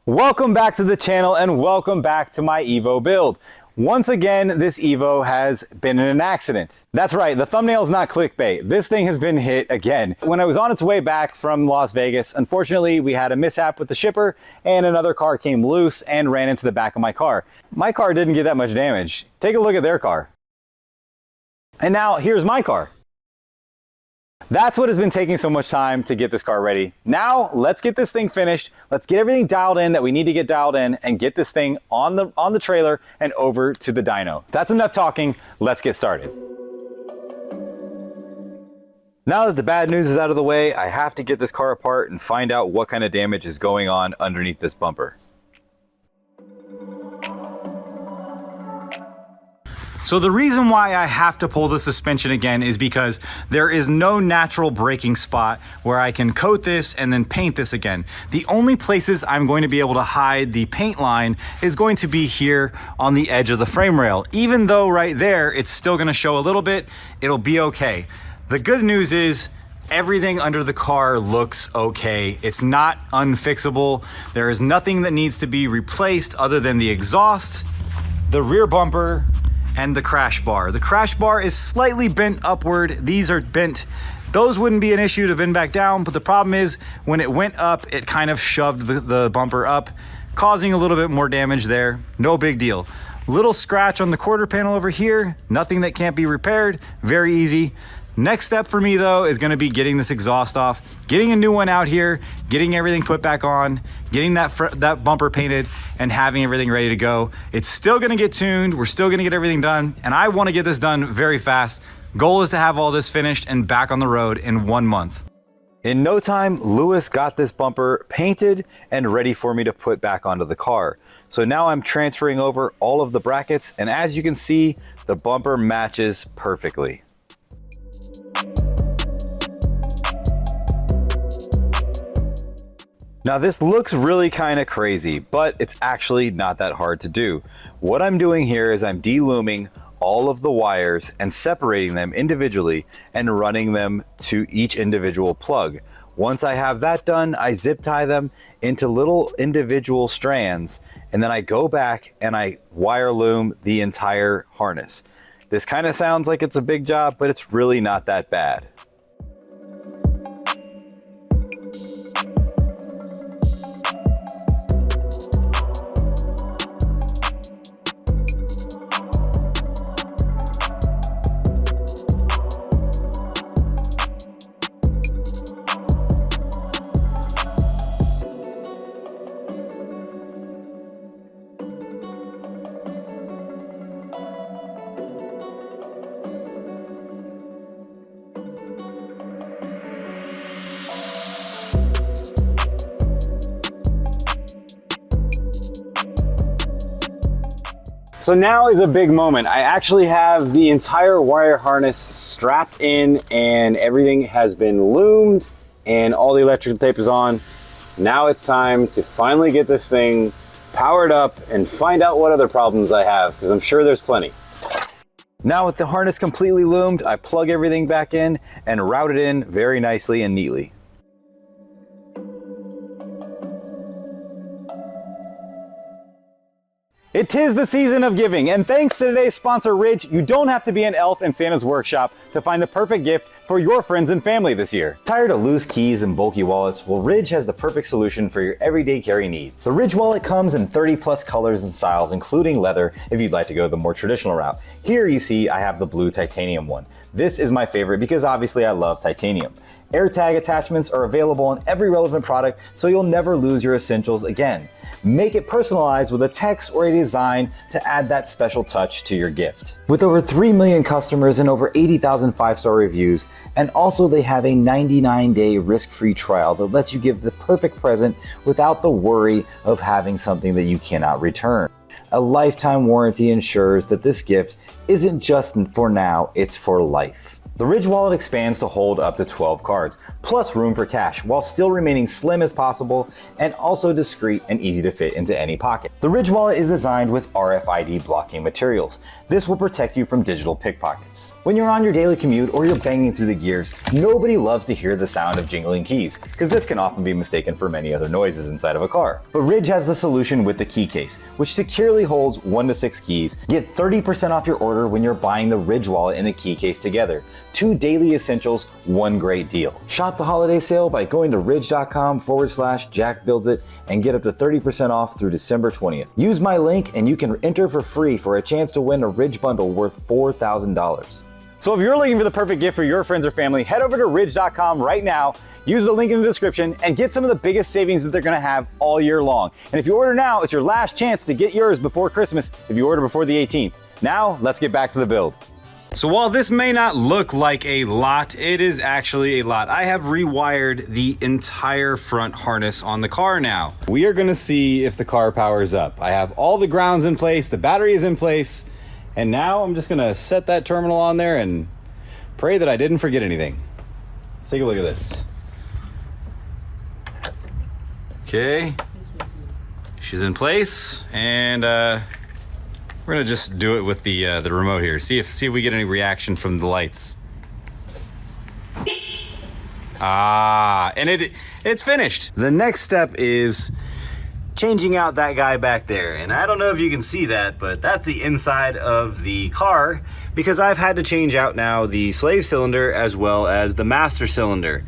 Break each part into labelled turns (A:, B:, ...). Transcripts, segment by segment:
A: Welcome back to the channel and welcome back to my Evo build. Once again, this Evo has been in an accident. That's right, the thumbnail is not clickbait. This thing has been hit again. When it was on its way back from Las Vegas, unfortunately, we had a mishap with the shipper and another car came loose and ran into the back of my car. My car didn't get that much damage. Take a look at their car. And now here's my car. That's what has been taking so much time to get this car ready. Now, let's get this thing finished. Let's get everything dialed in that we need to get dialed in and get this thing on the trailer and over to the dyno. That's enough talking. Let's get started. Now that the bad news is out of the way, I have to get this car apart and find out what kind of damage is going on underneath this bumper. So the reason why I have to pull the suspension again is because there is no natural braking spot where I can coat this and then paint this again. The only places I'm going to be able to hide the paint line is going to be here on the edge of the frame rail. Even though right there, it's still gonna show a little bit, it'll be okay. The good news is everything under the car looks okay. It's not unfixable. There is nothing that needs to be replaced other than the exhaust, the rear bumper, and the crash bar. The crash bar is slightly bent upward. These are bent. Those wouldn't be an issue to bend back down, but the problem is when it went up, it kind of shoved the bumper up, causing a little bit more damage there. No big deal. Little scratch on the quarter panel over here, nothing that can't be repaired, very easy. Next step for me though is gonna be getting this exhaust off, getting a new one out here, getting everything put back on, getting that bumper painted and having everything ready to go. It's still gonna get tuned, we're still gonna get everything done, and I wanna get this done very fast. Goal is to have all this finished and back on the road in 1 month. In no time, Lewis got this bumper painted and ready for me to put back onto the car. So now I'm transferring over all of the brackets, and as you can see, the bumper matches perfectly. Now this looks really kind of crazy, but it's actually not that hard to do. What I'm doing here is I'm de-looming all of the wires and separating them individually and running them to each individual plug. Once I have that done, I zip tie them into little individual strands, and then I go back and I wire loom the entire harness. This kind of sounds like it's a big job, but it's really not that bad. So now is a big moment. I actually have the entire wire harness strapped in and everything has been loomed and all the electrical tape is on. Now it's time to finally get this thing powered up and find out what other problems I have, because I'm sure there's plenty. Now with the harness completely loomed, I plug everything back in and route it in very nicely and neatly. It is the season of giving, and thanks to today's sponsor, Ridge, you don't have to be an elf in Santa's workshop to find the perfect gift for your friends and family this year. Tired of loose keys and bulky wallets? Well, Ridge has the perfect solution for your everyday carry needs. The Ridge wallet comes in 30+ colors and styles, including leather if you'd like to go the more traditional route. Here you see I have the blue titanium one. This is my favorite because obviously I love titanium. AirTag attachments are available on every relevant product, so you'll never lose your essentials again. Make it personalized with a text or a design to add that special touch to your gift. With over 3 million customers and over 80,000 5-star reviews, and also they have a 99-day risk-free trial that lets you give the perfect present without the worry of having something that you cannot return. A lifetime warranty ensures that this gift isn't just for now, it's for life. The Ridge wallet expands to hold up to 12 cards, plus room for cash, while still remaining slim as possible and also discreet and easy to fit into any pocket. The Ridge wallet is designed with RFID blocking materials. This will protect you from digital pickpockets. When you're on your daily commute or you're banging through the gears, nobody loves to hear the sound of jingling keys, because this can often be mistaken for many other noises inside of a car. But Ridge has the solution with the key case, which securely holds 1 to 6 keys. Get 30% off your order when you're buying the Ridge wallet and the key case together. 2 daily essentials, 1 great deal. Shop the holiday sale by going to ridge.com/JackBuildsIt and get up to 30% off through December 20th. Use my link and you can enter for free for a chance to win a Ridge bundle worth $4,000. So if you're looking for the perfect gift for your friends or family, head over to ridge.com right now, use the link in the description, and get some of the biggest savings that they're gonna have all year long. And if you order now, it's your last chance to get yours before Christmas if you order before the 18th. Now, let's get back to the build. So while this may not look like a lot, it is actually a lot. I have rewired the entire front harness on the car now. We are gonna see if the car powers up. I have all the grounds in place, the battery is in place, and now I'm just gonna set that terminal on there and pray that I didn't forget anything. Let's take a look at this. Okay, she's in place, and we're gonna just do it with the remote here. See if we get any reaction from the lights. And it's finished. The next step is changing out that guy back there. And I don't know if you can see that, but that's the inside of the car, because I've had to change out now the slave cylinder as well as the master cylinder.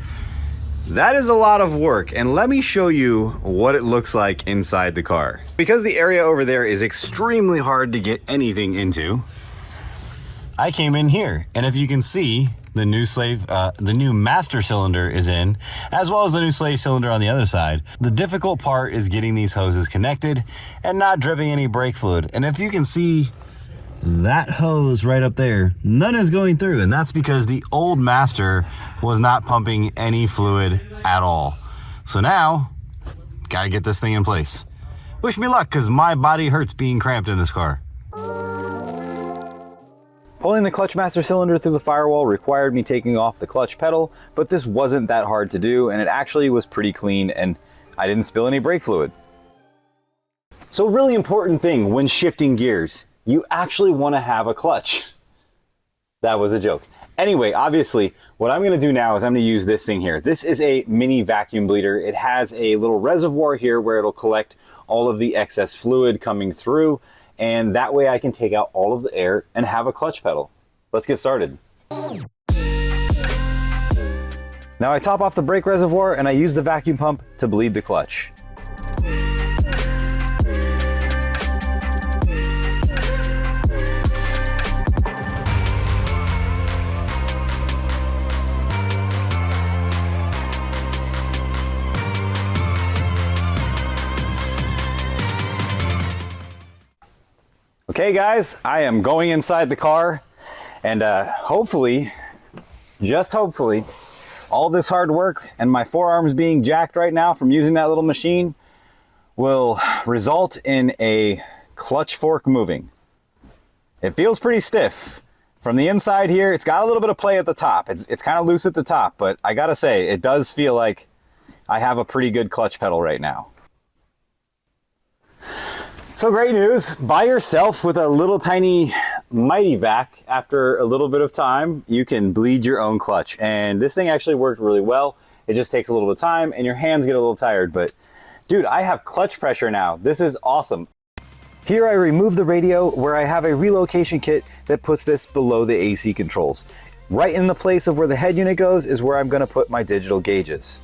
A: That is a lot of work, and let me show you what it looks like inside the car. Because the area over there is extremely hard to get anything into, I came in here, and if you can see, the new master cylinder is in, as well as the new slave cylinder on the other side. The difficult part is getting these hoses connected and not dripping any brake fluid. And if you can see that hose right up there, none is going through, and that's because the old master was not pumping any fluid at all. So now, gotta get this thing in place. Wish me luck, because my body hurts being cramped in this car. Pulling the clutch master cylinder through the firewall required me taking off the clutch pedal, but this wasn't that hard to do, and it actually was pretty clean, and I didn't spill any brake fluid. So a really important thing when shifting gears, you actually want to have a clutch. That was a joke. Anyway, obviously, what I'm going to do now is I'm going to use this thing here. This is a mini vacuum bleeder. It has a little reservoir here where it'll collect all of the excess fluid coming through, and that way I can take out all of the air and have a clutch pedal. Let's get started. Now I top off the brake reservoir and I use the vacuum pump to bleed the clutch. Okay guys, I am going inside the car, and hopefully, just hopefully, all this hard work and my forearms being jacked right now from using that little machine will result in a clutch fork moving. It feels pretty stiff. From the inside here, it's got a little bit of play at the top. It's kind of loose at the top, but I gotta say, it does feel like I have a pretty good clutch pedal right now. So great news, by yourself with a little tiny Mighty Vac, after a little bit of time, you can bleed your own clutch. And this thing actually worked really well. It just takes a little bit of time and your hands get a little tired, but dude, I have clutch pressure now. This is awesome. Here I remove the radio where I have a relocation kit that puts this below the AC controls. Right in the place of where the head unit goes is where I'm gonna put my digital gauges.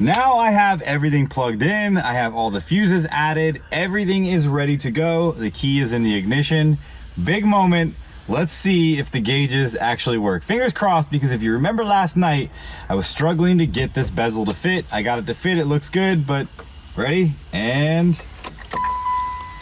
A: Now I have everything plugged in. I have all the fuses added. Everything is ready to go. The key is in the ignition. Big moment. Let's see if the gauges actually work. Fingers crossed, because if you remember last night, I was struggling to get this bezel to fit. I got it to fit, it looks good, but ready? And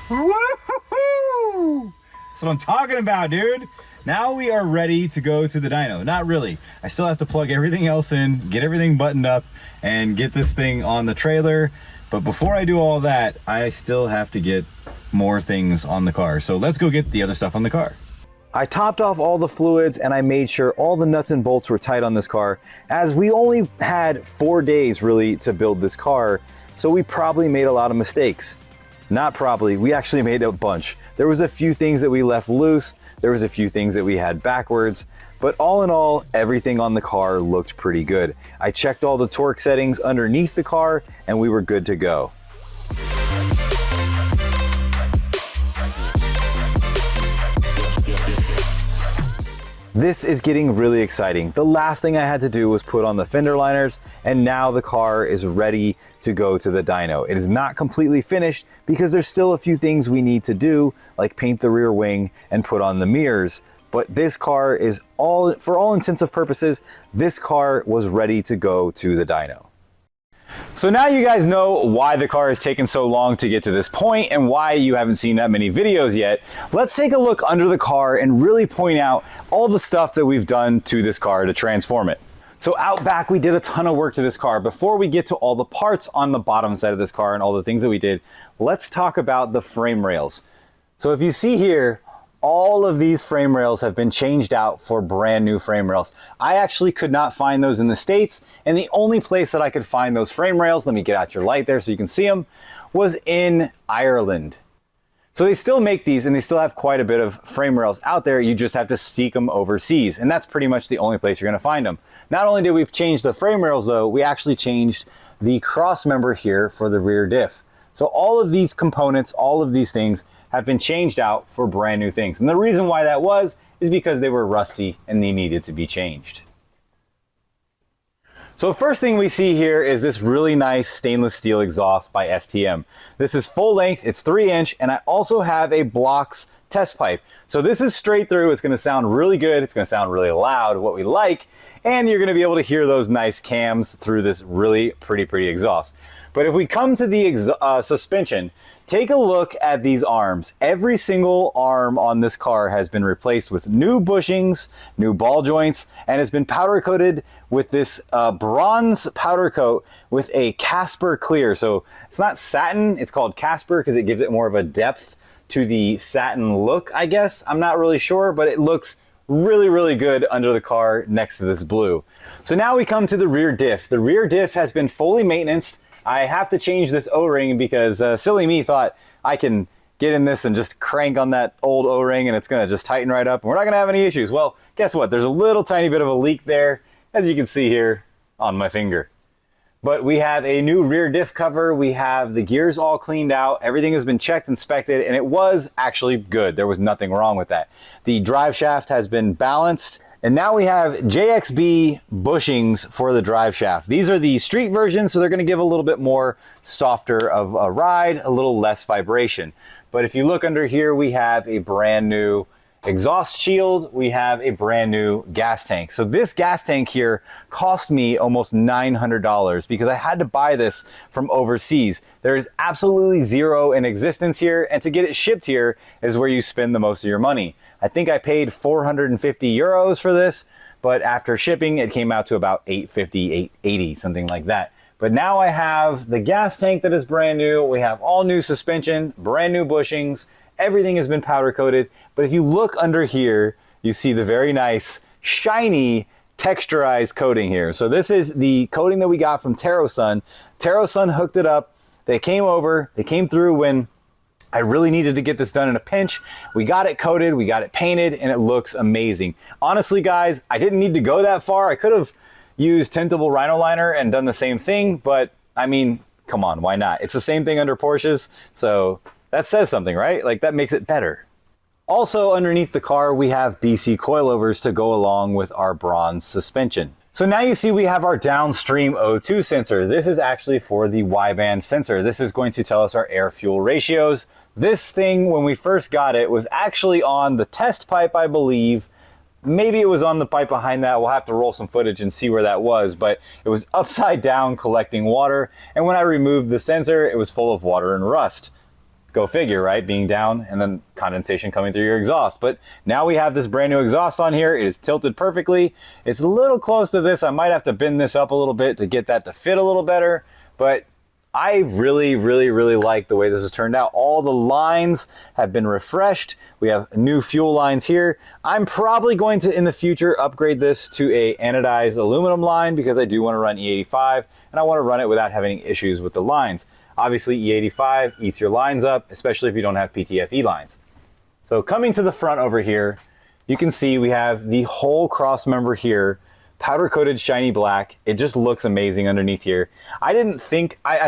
A: woo-hoo-hoo! That's what I'm talking about, dude. Now we are ready to go to the dyno. Not really. I still have to plug everything else in, get everything buttoned up, and get this thing on the trailer. But before I do all that, I still have to get more things on the car. So let's go get the other stuff on the car. I topped off all the fluids and I made sure all the nuts and bolts were tight on this car, as we only had 4 days really to build this car, so we probably made a lot of mistakes. Not probably, we actually made a bunch. There was a few things that we left loose, there was a few things that we had backwards, but all in all, everything on the car looked pretty good. I checked all the torque settings underneath the car and we were good to go. This is getting really exciting. The last thing I had to do was put on the fender liners, and now the car is ready to go to the dyno. It is not completely finished because there's still a few things we need to do, like paint the rear wing and put on the mirrors. But this car is for all intents and purposes, this car was ready to go to the dyno. So now you guys know why the car has taken so long to get to this point and why you haven't seen that many videos yet. Let's take a look under the car and really point out all the stuff that we've done to this car to transform it. So out back, we did a ton of work to this car. Before we get to all the parts on the bottom side of this car and all the things that we did, let's talk about the frame rails. So if you see here, all of these frame rails have been changed out for brand new frame rails. I actually could not find those in the States, and the only place that I could find those frame rails, let me get out your light there so you can see them, was in Ireland. So they still make these and they still have quite a bit of frame rails out there. You just have to seek them overseas, and that's pretty much the only place you're gonna find them. Not only did we change the frame rails though, we actually changed the cross member here for the rear diff. So all of these components, all of these things have been changed out for brand new things. And the reason why that was is because they were rusty and they needed to be changed. So the first thing we see here is this really nice stainless steel exhaust by STM. This is full length, it's 3-inch, and I also have a Blocks test pipe. So this is straight through, it's gonna sound really good, it's gonna sound really loud, what we like, and you're gonna be able to hear those nice cams through this really pretty exhaust. But if we come to the suspension, take a look at these arms. Every single arm on this car has been replaced with new bushings, new ball joints, and has been powder coated with this bronze powder coat with a Casper clear. So it's not satin, it's called Casper because it gives it more of a depth to the satin look, I guess. I'm not really sure, but it looks really good under the car next to this blue. So now we come to the rear diff. The rear diff has been fully maintained. I have to change this O-ring because silly me thought I can get in this and just crank on that old O-ring and it's gonna just tighten right up and we're not gonna have any issues. Well, guess what? There's a little tiny bit of a leak there, as you can see here on my finger. But we have a new rear diff cover, we have the gears all cleaned out, everything has been checked, inspected, and it was actually good. There was nothing wrong with that. The drive shaft has been balanced. And now we have JXB bushings for the drive shaft. These are the street versions, so they're gonna give a little bit more softer of a ride, a little less vibration. But if you look under here, we have a brand new exhaust shield, we have a brand new gas tank. So this gas tank here cost me almost $900 because I had to buy this from overseas. There is absolutely zero in existence here, and to get it shipped here is where you spend the most of your money. I think I paid 450 euros for this, but after shipping, it came out to about 850, 880, something like that. But now I have the gas tank that is brand new. We have all new suspension, brand new bushings. Everything has been powder coated. But if you look under here, you see the very nice, shiny, texturized coating here. So this is the coating that we got from Teroson. Teroson hooked it up. They came over, they came through when I really needed to get this done in a pinch. We got it coated, we got it painted, and it looks amazing. Honestly, guys, I didn't need to go that far. I could have used tintable Rhino liner and done the same thing, but I mean, come on, why not? It's the same thing under Porsches, so that says something, right? Like, that makes it better. Also, underneath the car, we have BC coilovers to go along with our bronze suspension. So now you see we have our downstream O2 sensor. This is actually for the Y-band sensor. This is going to tell us our air-fuel ratios. This thing, when we first got it, was actually on the test pipe, I believe. Maybe it was on the pipe behind that. We'll have to roll some footage and see where that was, but it was upside down collecting water. And when I removed the sensor, it was full of water and rust. Go figure, right? Being down and then condensation coming through your exhaust. But now we have this brand new exhaust on here. It is tilted perfectly. It's a little close to this. I might have to bend this up a little bit to get that to fit a little better. But I really like the way this has turned out. All the lines have been refreshed. We have new fuel lines here. I'm probably going to, in the future, upgrade this to a anodized aluminum line because I do want to run E85 and I want to run it without having issues with the lines. Obviously, E85 eats your lines up, especially if you don't have PTFE lines. So coming to the front over here, you can see we have the whole cross member here, powder coated shiny black. It just looks amazing underneath here. I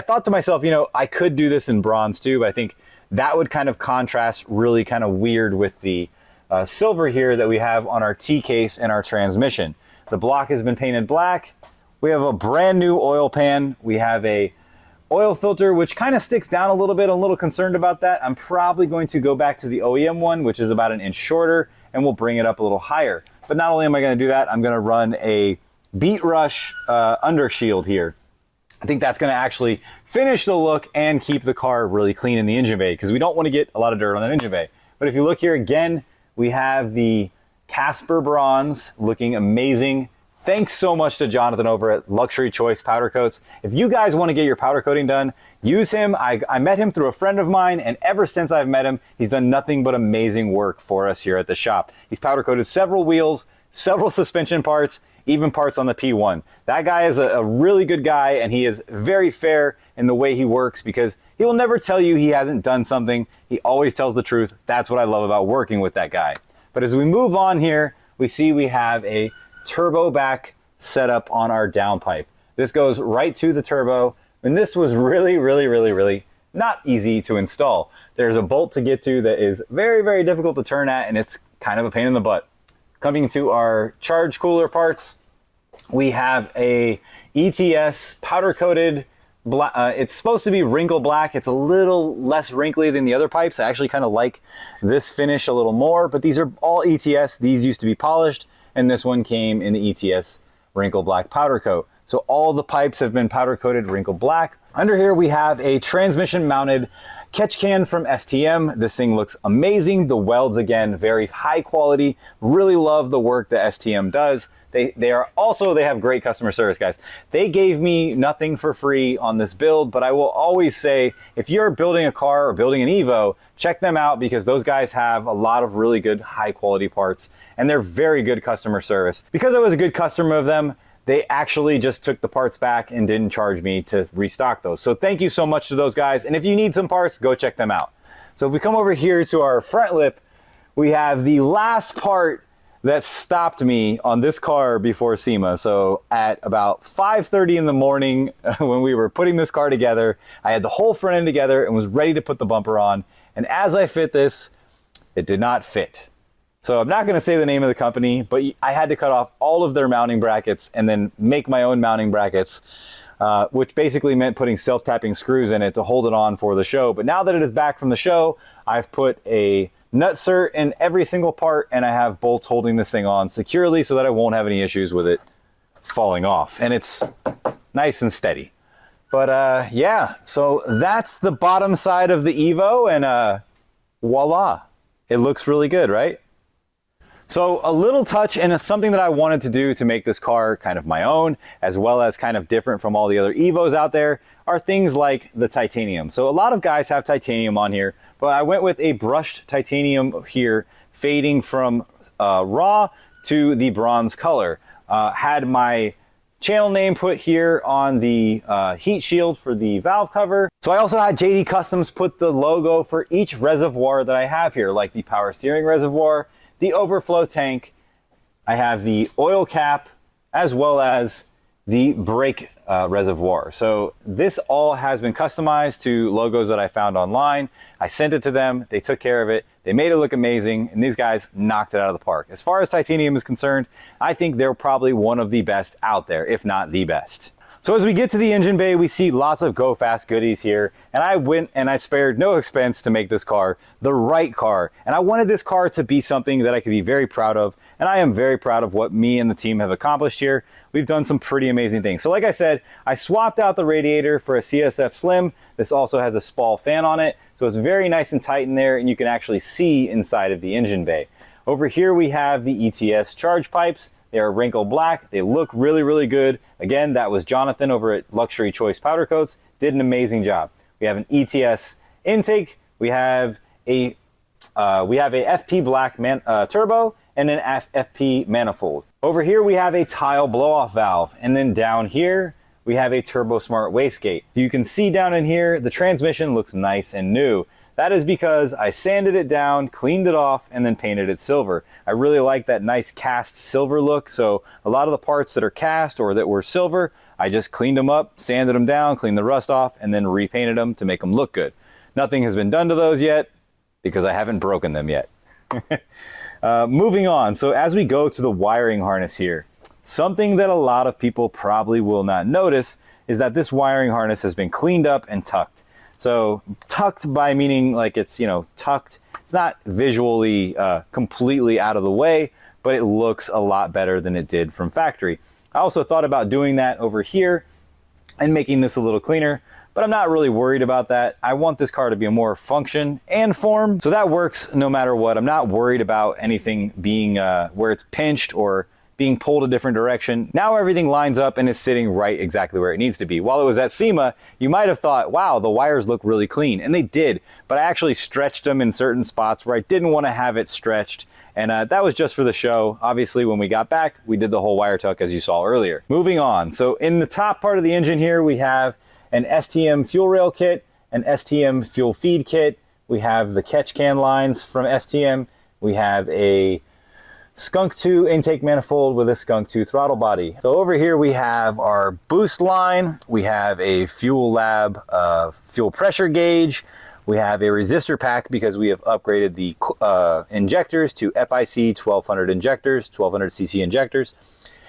A: thought to myself, you know, I could do this in bronze too, but I think that would kind of contrast really kind of weird with the silver here that we have on our T-case and our transmission. The block has been painted black. We have a brand new oil pan. We have a oil filter, which kind of sticks down a little bit. I'm a little concerned about that. I'm probably going to go back to the OEM one, which is about an inch shorter, and we'll bring it up a little higher. But not only am I going to do that, I'm going to run a Beat Rush under shield here. I think that's going to actually finish the look and keep the car really clean in the engine bay because we don't want to get a lot of dirt on that engine bay. But if you look here again, we have the Casper bronze looking amazing. Thanks so much to Jonathan over at Luxury Choice Powder Coats. If you guys want to get your powder coating done, use him. I met him through a friend of mine, and ever since I've met him, he's done nothing but amazing work for us here at the shop. He's powder coated several wheels, several suspension parts, even parts on the P1. That guy is a really good guy, and he is very fair in the way he works because he will never tell you he hasn't done something. He always tells the truth. That's what I love about working with that guy. But as we move on here, we see we have a turbo back setup on our downpipe. This goes right to the turbo, and this was really not easy to install. There's a bolt to get to that is very difficult to turn at, and it's kind of a pain in the butt. Coming to our charge cooler parts, we have a ETS powder coated black. It's supposed to be wrinkle black. It's a little less wrinkly than the other pipes. I actually kind of like this finish a little more, but these are all ETS. These used to be polished, and this one came in the ETS wrinkle black powder coat. So all the pipes have been powder coated wrinkle black. Under here we have a transmission mounted catch can from STM. This thing looks amazing. The welds, again, very high quality. Really love the work that STM does. They have great customer service, guys. They gave me nothing for free on this build, but I will always say, if you're building a car or building an Evo, check them out because those guys have a lot of really good high quality parts and they're very good customer service. Because I was a good customer of them, they actually just took the parts back and didn't charge me to restock those. So thank you so much to those guys. And if you need some parts, go check them out. So if we come over here to our front lip, we have the last part that stopped me on this car before SEMA. So at about 5:30 in the morning, when we were putting this car together, I had the whole front end together and was ready to put the bumper on. And as I fit this, it did not fit. So I'm not gonna say the name of the company, but I had to cut off all of their mounting brackets and then make my own mounting brackets, which basically meant putting self-tapping screws in it to hold it on for the show. But now that it is back from the show, I've put a nutsert in every single part, and I have bolts holding this thing on securely so that I won't have any issues with it falling off. And it's nice and steady. But yeah, so that's the bottom side of the Evo, and voila, it looks really good, right? So a little touch, and it's something that I wanted to do to make this car kind of my own, as well as kind of different from all the other Evos out there, are things like the titanium. So a lot of guys have titanium on here, but I went with a brushed titanium here, fading from raw to the bronze color. Had my channel name put here on the heat shield for the valve cover. So I also had JD Customs put the logo for each reservoir that I have here, like the power steering reservoir, the overflow tank. I have the oil cap, as well as the brake reservoir. So this all has been customized to logos that I found online. I sent it to them. They took care of it. They made it look amazing, and these guys knocked it out of the park. As far as titanium is concerned, I think they're probably one of the best out there, if not the best. So as we get to the engine bay, we see lots of go fast goodies here, and I went and I spared no expense to make this car the right car. And I wanted this car to be something that I could be very proud of, and I am very proud of what me and the team have accomplished here. We've done some pretty amazing things. So like I said, I swapped out the radiator for a CSF Slim. This also has a Spall fan on it, so it's very nice and tight in there, and you can actually see inside of the engine bay. Over here we have the ETS charge pipes. They are wrinkle black. They look really, really good. Again, that was Jonathan over at Luxury Choice Powder Coats. Did an amazing job. We have an ETS intake. We have a FP black turbo and an FP manifold. Over here we have a tile blow-off valve, and then down here we have a Turbo Smart wastegate. You can see down in here the transmission looks nice and new. That is because I sanded it down, cleaned it off, and then painted it silver. I really like that nice cast silver look, so a lot of the parts that are cast or that were silver, I just cleaned them up, sanded them down, cleaned the rust off, and then repainted them to make them look good. Nothing has been done to those yet because I haven't broken them yet. Moving on, so as we go to the wiring harness here, something that a lot of people probably will not notice is that this wiring harness has been cleaned up and tucked. So tucked by meaning like it's, you know, tucked. It's not visually completely out of the way, but it looks a lot better than it did from factory. I also thought about doing that over here and making this a little cleaner, but I'm not really worried about that. I want this car to be a more function and form, so that works no matter what. I'm not worried about anything being where it's pinched or being pulled a different direction. Now everything lines up and is sitting right exactly where it needs to be. While it was at SEMA, you might have thought, wow, the wires look really clean, and they did, but I actually stretched them in certain spots where I didn't want to have it stretched, and that was just for the show. Obviously, when we got back, we did the whole wire tuck as you saw earlier. Moving on, so in the top part of the engine here, we have an STM fuel rail kit, an STM fuel feed kit, we have the catch can lines from STM, we have a Skunk 2 intake manifold with a Skunk 2 throttle body. So over here we have our boost line, we have a Fuel Lab fuel pressure gauge, we have a resistor pack because we have upgraded the injectors to FIC 1200 injectors, 1200cc injectors.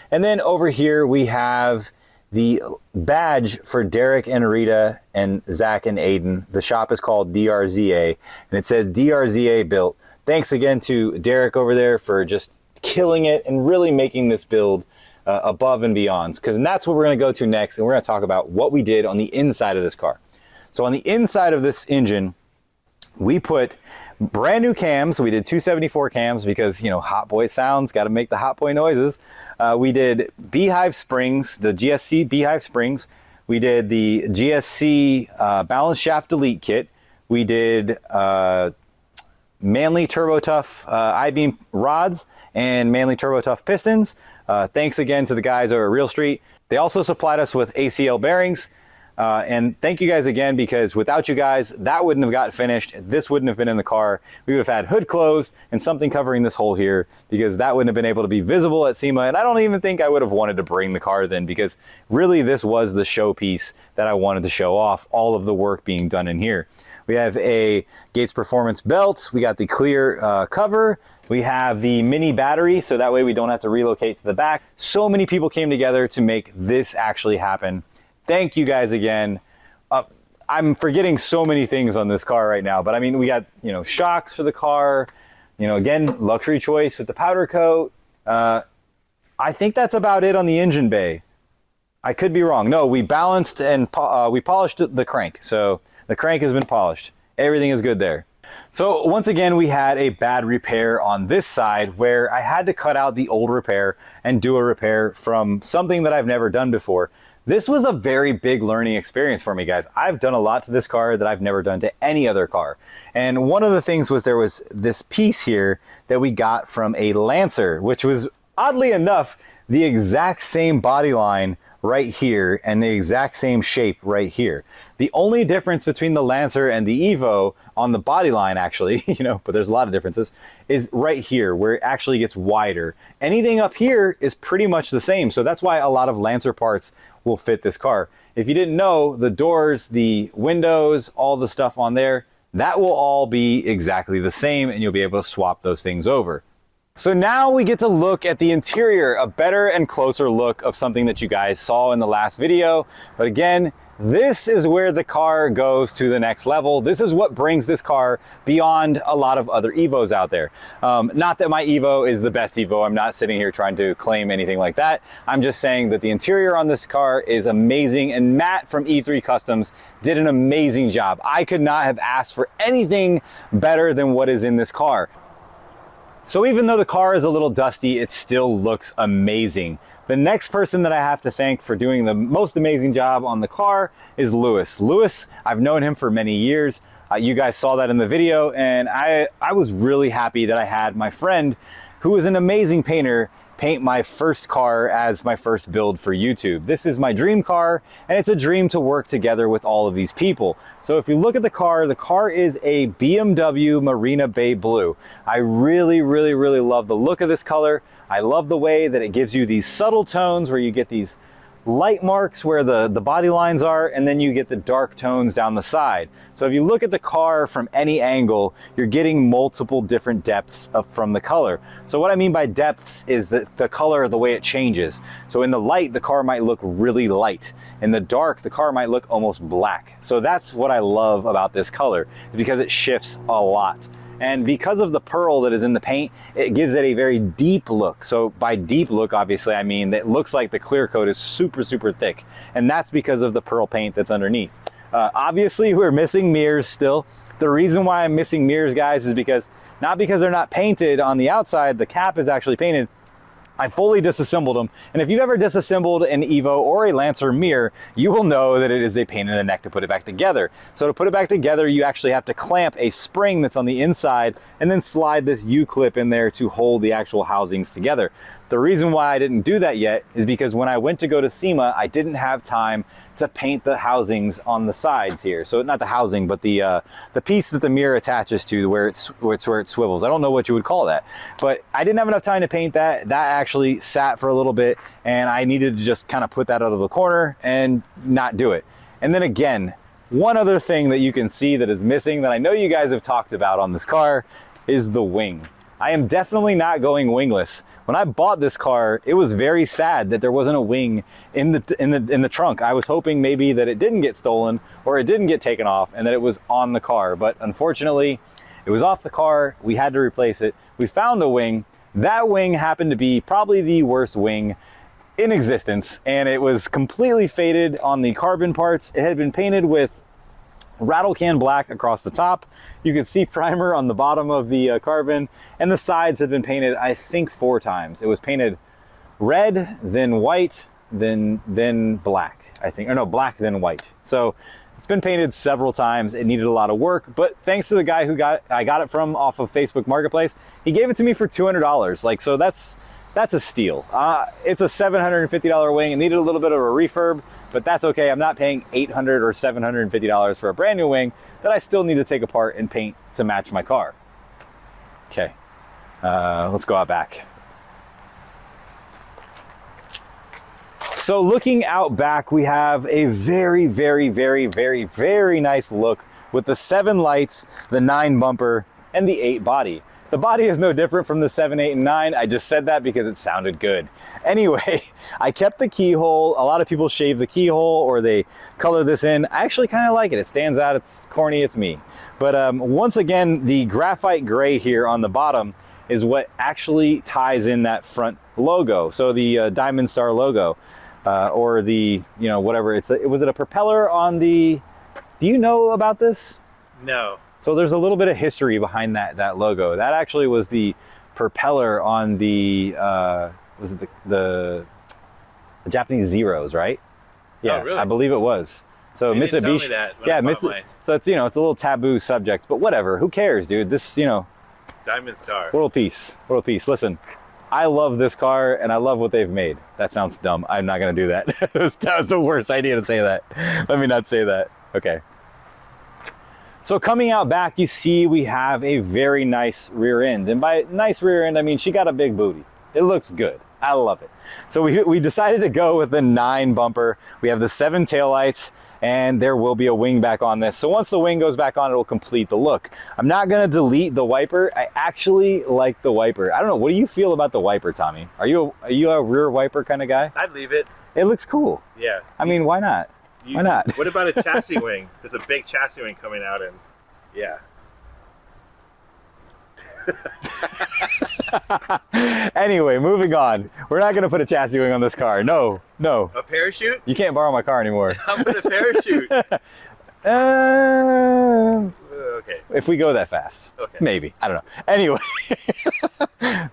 A: And then over here we have the badge for Derek and Rita and Zach and Aiden. The shop is called DRZA, and it says DRZA built. Thanks again to Derek over there for just killing it and really making this build above and beyond. Because that's what we're going to go to next, and we're going to talk about what we did on the inside of this car. So on the inside of this engine, we put brand new cams. We did 274 cams because, you know, hot boy sounds, got to make the hot boy noises. We did Beehive springs, the GSC Beehive springs. We did the GSC balance shaft delete kit. We did Manly Turbo Tough I-beam rods and Manly Turbo Tough pistons. Thanks again to the guys over at Real Street. They also supplied us with ACL bearings. And thank you guys again, because without you guys, that wouldn't have got finished. This wouldn't have been in the car. We would have had hood closed and something covering this hole here, because that wouldn't have been able to be visible at SEMA. And I don't even think I would have wanted to bring the car then, because really this was the showpiece that I wanted to show off, all of the work being done in here. We have a Gates Performance belt. We got the clear cover. We have the mini battery, so that way we don't have to relocate to the back. So many people came together to make this actually happen. Thank you guys again. I'm forgetting so many things on this car right now, but I mean, we got, you know, shocks for the car, you know, again, Luxury Choice with the powder coat. I think that's about it on the engine bay. I could be wrong. No, we balanced and we polished the crank. So the crank has been polished. Everything is good there. So once again, we had a bad repair on this side where I had to cut out the old repair and do a repair from something that I've never done before. This was a very big learning experience for me, guys. I've done a lot to this car that I've never done to any other car. And one of the things was there was this piece here that we got from a Lancer, which was oddly enough the exact same body line right here and the exact same shape right here. The only difference between the Lancer and the Evo on the body line, actually, you know, but there's a lot of differences, is right here where it actually gets wider. Anything up here is pretty much the same. So that's why a lot of Lancer parts will fit this car. If you didn't know, the doors, the windows, all the stuff on there, that will all be exactly the same, and you'll be able to swap those things over. So now we get to look at the interior, a better and closer look of something that you guys saw in the last video. But again, this is where the car goes to the next level. This is what brings this car beyond a lot of other Evos out there. Not that my Evo is the best Evo. I'm not sitting here trying to claim anything like that. I'm just saying that the interior on this car is amazing, and Matt from E3 Customs did an amazing job. I could not have asked for anything better than what is in this car. So even though the car is a little dusty, it still looks amazing. The next person that I have to thank for doing the most amazing job on the car is Lewis. Lewis, I've known him for many years. You guys saw that in the video, and I was really happy that I had my friend, who is an amazing painter, paint my first car as my first build for YouTube. This is my dream car, and it's a dream to work together with all of these people. So if you look at the car is a BMW Marina Bay Blue. I really, really, really love the look of this color. I love the way that it gives you these subtle tones where you get these light marks where the body lines are, and then you get the dark tones down the side. So if you look at the car from any angle, you're getting multiple different depths from the color. So what I mean by depths is the color, the way it changes. So in the light, the car might look really light. In the dark, the car might look almost black. So that's what I love about this color, is because it shifts a lot. And because of the pearl that is in the paint, it gives it a very deep look. So by deep look, obviously, I mean that it looks like the clear coat is super, super thick. And that's because of the pearl paint that's underneath. Obviously, we're missing mirrors still. The reason why I'm missing mirrors, guys, is because, not because they're not painted on the outside, the cap is actually painted. I fully disassembled them, and if you've ever disassembled an Evo or a Lancer mirror, you will know that it is a pain in the neck to put it back together. So to put it back together, you actually have to clamp a spring that's on the inside and then slide this U-clip in there to hold the actual housings together. The reason why I didn't do that yet is because when I went to go to SEMA, I didn't have time to paint the housings on the sides here. So not the housing, but the piece that the mirror attaches to, where it swivels. I don't know what you would call that, but I didn't have enough time to paint that. That actually sat for a little bit, and I needed to just kind of put that out of the corner and not do it. And then again, one other thing that you can see that is missing that I know you guys have talked about on this car is the wing. I am definitely not going wingless. When I bought this car, it was very sad that there wasn't a wing in the trunk. I was hoping maybe that it didn't get stolen or it didn't get taken off and that it was on the car. But unfortunately, it was off the car. We had to replace it. We found a wing. That wing happened to be probably the worst wing in existence, and it was completely faded on the carbon parts. It had been painted with rattle can black across the top. You could see primer on the bottom of the carbon, and the sides had been painted, I think, 4 times. It was painted red, then white, then black, I think, or no, black, then white. So it's been painted several times. It needed a lot of work, but thanks to the guy who I got it from off of Facebook Marketplace, he gave it to me for $200. Like, so that's a steal. It's a $750 wing. It needed a little bit of a refurb, but that's okay. I'm not paying $800 or $750 for a brand new wing that I still need to take apart and paint to match my car. Okay, let's go out back. So looking out back, we have a very, very, very, very, very nice look with the 7 lights, the 9 bumper, and the 8 body. The body is no different from the 7, 8, and 9. I just said that because it sounded good. Anyway, I kept the keyhole. A lot of people shave the keyhole or they color this in. I actually kind of like it. It stands out. It's corny. It's me. But once again, the graphite gray here on the bottom is what actually ties in that front logo. So the Diamond Star logo or the, you know, whatever. Was it a propeller on the... Do you know about this?
B: No.
A: So there's a little bit of history behind that logo. That actually was the propeller on the was it the Japanese Zeros, right? Yeah,
B: oh, really?
A: I believe it was. So
B: you
A: Mitsubishi.
B: didn't tell me that when I bought mine.
A: So it's, you know, it's a little taboo subject, but whatever. Who cares, dude? This, you know,
B: Diamond Star.
A: world peace. World peace. Listen, I love this car and I love what they've made. That sounds dumb. I'm not gonna do that. That was the worst idea to say that. Let me not say that. Okay. So coming out back, you see we have a very nice rear end. And by nice rear end, I mean she got a big booty. It looks good. I love it. So we decided to go with the 9 bumper. We have the 7 taillights, and there will be a wing back on this. So once the wing goes back on, it will complete the look. I'm not gonna delete the wiper. I actually like the wiper. I don't know, what do you feel about the wiper, Tommy? Are you a rear wiper kind of guy?
B: I'd leave it.
A: It looks cool.
B: Yeah.
A: I mean, why not? Why not?
B: What about a chassis wing? There's a big chassis wing coming out, and yeah.
A: Anyway, moving on. We're not gonna put a chassis wing on this car. No.
B: A parachute?
A: You can't borrow my car anymore.
B: I'm gonna parachute. Okay.
A: If we go that fast.
B: Okay.
A: Maybe. I don't know. Anyway,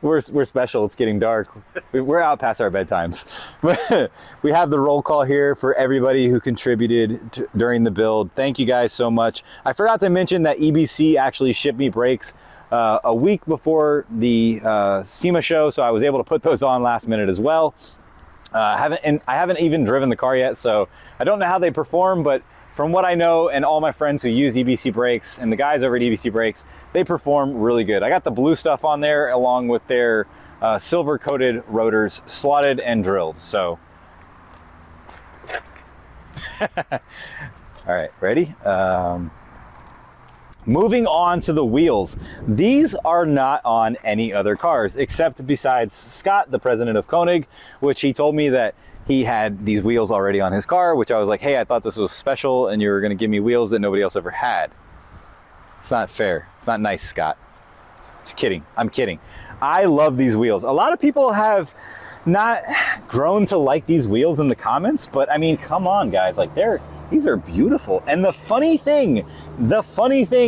A: we're special. It's getting dark. We're out past our bedtimes. We have the roll call here for everybody who contributed during the build. Thank you guys so much. I forgot to mention that EBC actually shipped me brakes a week before the SEMA show, so I was able to put those on last minute as well. I haven't even driven the car yet, so I don't know how they perform, but from what I know and all my friends who use EBC brakes and the guys over at EBC brakes, they perform really good. I got the blue stuff on there along with their silver coated rotors slotted and drilled. So, all right, ready? Moving on to the wheels. These are not on any other cars except besides Scott, the president of Koenig, which he told me that he had these wheels already on his car, which I was like, hey, I thought this was special and you were gonna give me wheels that nobody else ever had. It's not fair. It's not nice, Scott. Just kidding. I'm kidding. I love these wheels. A lot of people have not grown to like these wheels in the comments, but I mean, come on, guys. Like, these are beautiful. And the funny thing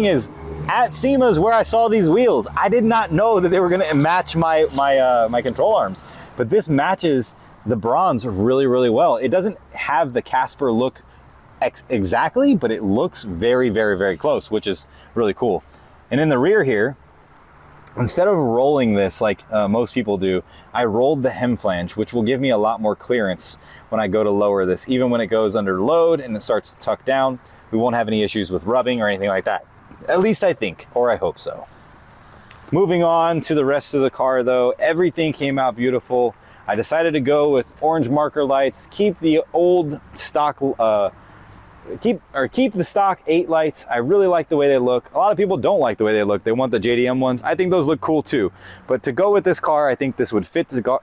A: is, at SEMA's where I saw these wheels, I did not know that they were gonna match my control arms, but this matches the bronze really, really well. It doesn't have the Casper look exactly, but it looks very, very, very close, which is really cool. And in the rear here, instead of rolling this like most people do, I rolled the hem flange, which will give me a lot more clearance when I go to lower this. Even when it goes under load and it starts to tuck down, we won't have any issues with rubbing or anything like that. At least I think, or I hope so. Moving on to the rest of the car though, everything came out beautiful. I decided to go with orange marker lights, keep the old stock, keep the stock 8 lights. I really like the way they look. A lot of people don't like the way they look. They want the JDM ones. I think those look cool too. But to go with this car, I think this would fit the car.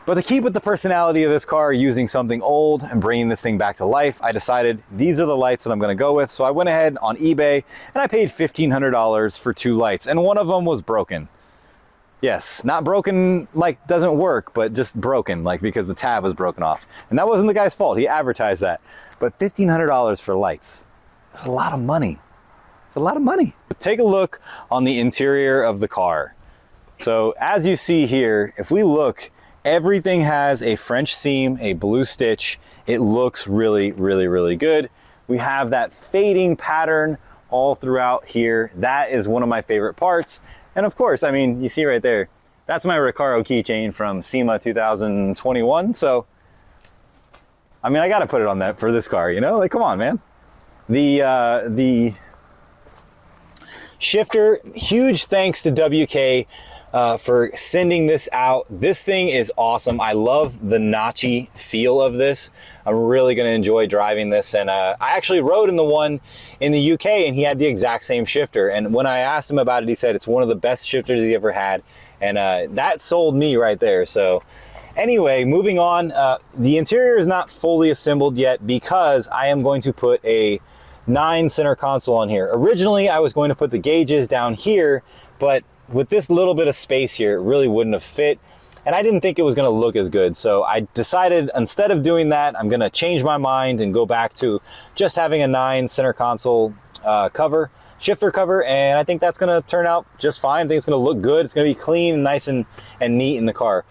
A: But to keep with the personality of this car, using something old and bringing this thing back to life, I decided these are the lights that I'm gonna go with. So I went ahead on eBay and I paid $1,500 for 2 lights, and one of them was broken. Yes, not broken like doesn't work, but just broken, like because the tab was broken off. And that wasn't the guy's fault, he advertised that. But $1,500 for lights, that's a lot of money. It's a lot of money. Take a look on the interior of the car. So as you see here, if we look, everything has a French seam, a blue stitch. It looks really, really, really good. We have that fading pattern all throughout here. That is one of my favorite parts. And of course, I mean, you see right there, that's my Recaro keychain from SEMA 2021. So, I mean, I got to put it on that for this car, you know? Like, come on, man. The shifter, huge thanks to WK for sending this out. This thing is awesome. I love the notchy feel of this. I'm really going to enjoy driving this. And I actually rode in the one in the UK and he had the exact same shifter. And when I asked him about it, he said it's one of the best shifters he ever had. And that sold me right there. So anyway, moving on, the interior is not fully assembled yet because I am going to put a 9 center console on here. Originally, I was going to put the gauges down here, but with this little bit of space here, it really wouldn't have fit. And I didn't think it was gonna look as good. So I decided instead of doing that, I'm gonna change my mind and go back to just having a 9 center console shifter cover. And I think that's gonna turn out just fine. I think it's gonna look good. It's gonna be clean and nice and neat in the car.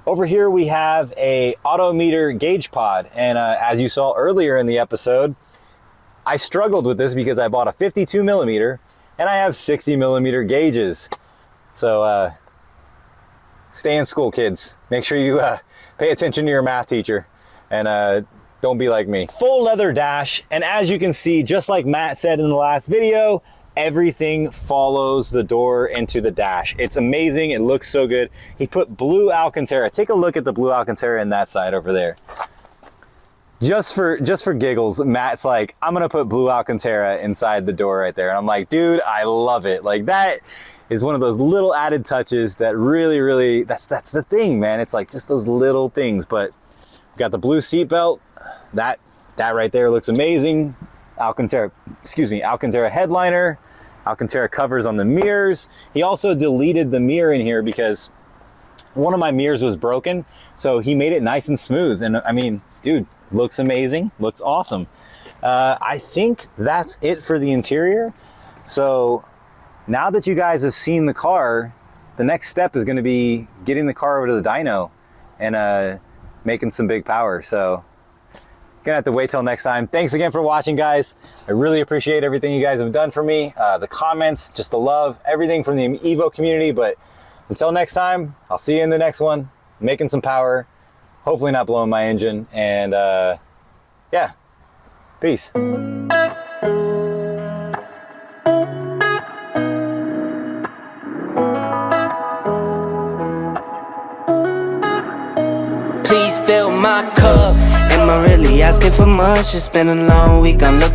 A: Over here, we have a Autometer gauge pod. And as you saw earlier in the episode, I struggled with this because I bought a 52 millimeter and I have 60 millimeter gauges. So stay in school, kids. Make sure you pay attention to your math teacher and don't be like me. Full leather dash, and as you can see, just like Matt said in the last video, everything follows the door into the dash. It's amazing. It looks so good. He put blue Alcantara. Take a look at the blue Alcantara in that side over there. Just for giggles, Matt's like, I'm gonna put blue Alcantara inside the door right there. And I'm like, dude, I love it. Like, that is one of those little added touches that really, that's the thing, man. It's like just those little things. But we got the blue seat belt. That right there looks amazing. Alcantara headliner, Alcantara covers on the mirrors. He also deleted the mirror in here because one of my mirrors was broken, so he made it nice and smooth. And I mean, dude, looks amazing, looks awesome. I think that's it for the interior. So now that you guys have seen the car, the next step is going to be getting the car over to the dyno and making some big power. So gonna have to wait till next time. Thanks again for watching, guys. I really appreciate everything you guys have done for me. The comments, just the love, everything from the Evo community. But until next time, I'll see you in the next one, making some power, hopefully not blowing my engine. And yeah, peace.
C: Please fill my cup. Am I really asking for much? It's been a long week. I'm looking